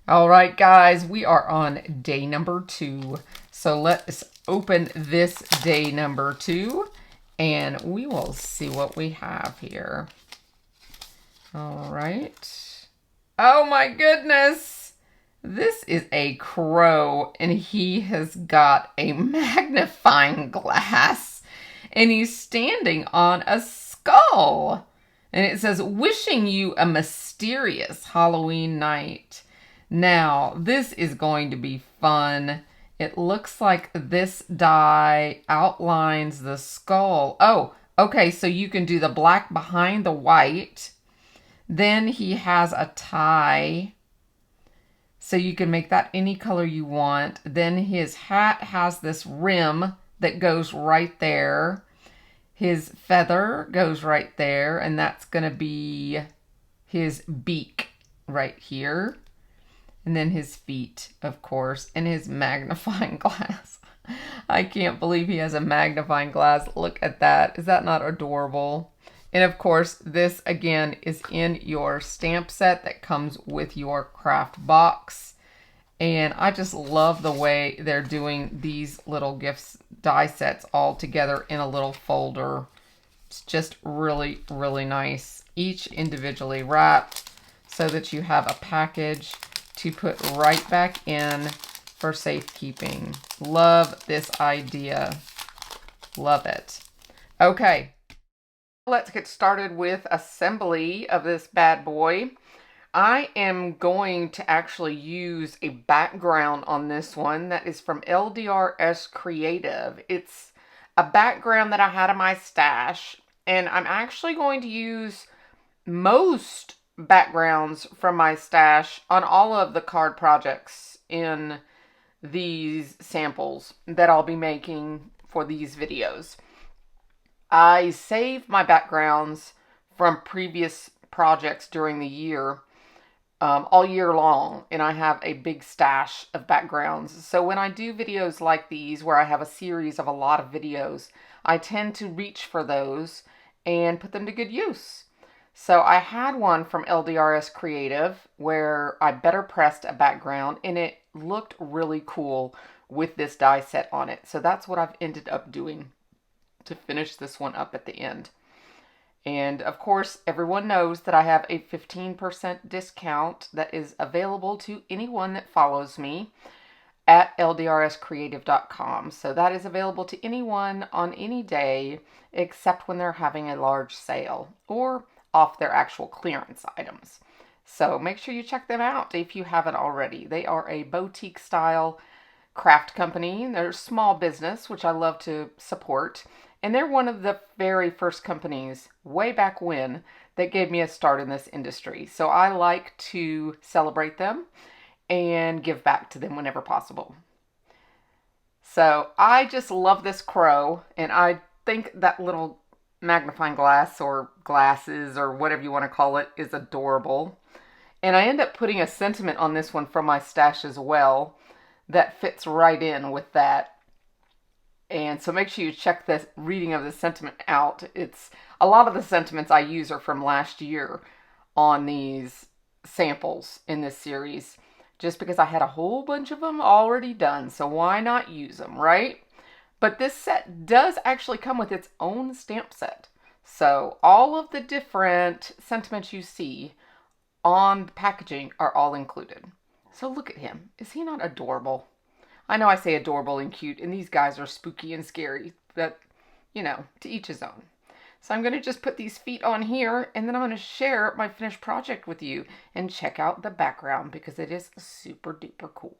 All right, guys, we are on day number 2. So let's open this day number 2 and we will see what we have here. All right. Oh my goodness. This is a crow and he has got a magnifying glass and he's standing on a skull. And it says, wishing you a mysterious Halloween night. Now, this is going to be fun. It looks like this die outlines the skull. Oh, okay, so you can do the black behind the white. Then he has a tie, so you can make that any color you want. Then his hat has this rim that goes right there. His feather goes right there, and that's going to be his beak right here. And then his feet, of course, and his magnifying glass. I can't believe he has a magnifying glass. Look at that. Is that not adorable? And of course, this again is in your stamp set that comes with your craft box. And I just love the way they're doing these little gifts die sets all together in a little folder. It's just really, really nice. Each individually wrapped so that you have a package to put right back in for safekeeping. Love this idea. Love it. Okay, let's get started with assembly of this bad boy. I am going to actually use a background on this one that is from LDRS Creative. It's a background that I had in my stash, and I'm actually going to use most backgrounds from my stash on all of the card projects in these samples that I'll be making for these videos. I save my backgrounds from previous projects during the year, all year long, and I have a big stash of backgrounds. So when I do videos like these, where I have a series of a lot of videos, I tend to reach for those and put them to good use. So I had one from LDRS Creative where I BetterPressed a background and it looked really cool with this die set on it. So that's what I've ended up doing to finish this one up at the end. And of course, everyone knows that I have a 15% discount that is available to anyone that follows me at ldrscreative.com. So that is available to anyone on any day except when they're having a large sale or off their actual clearance items. So make sure you check them out if you haven't already. They are a boutique style craft company. They're a small business, which I love to support. And they're one of the very first companies way back when that gave me a start in this industry. So I like to celebrate them and give back to them whenever possible. So I just love this crow, and I think that little magnifying glass or glasses or whatever you want to call it is adorable. And I end up putting a sentiment on this one from my stash as well that fits right in with that. And so make sure you check the reading of the sentiment out. It's a lot of the sentiments I use are from last year on these samples in this series, just because I had a whole bunch of them already done. So why not use them, right? But this set does actually come with its own stamp set. So all of the different sentiments you see on the packaging are all included. So look at him. Is he not adorable? I know I say adorable and cute, and these guys are spooky and scary, but, you know, to each his own. So I'm going to just put these feet on here, and then I'm going to share my finished project with you and check out the background because it is super duper cool.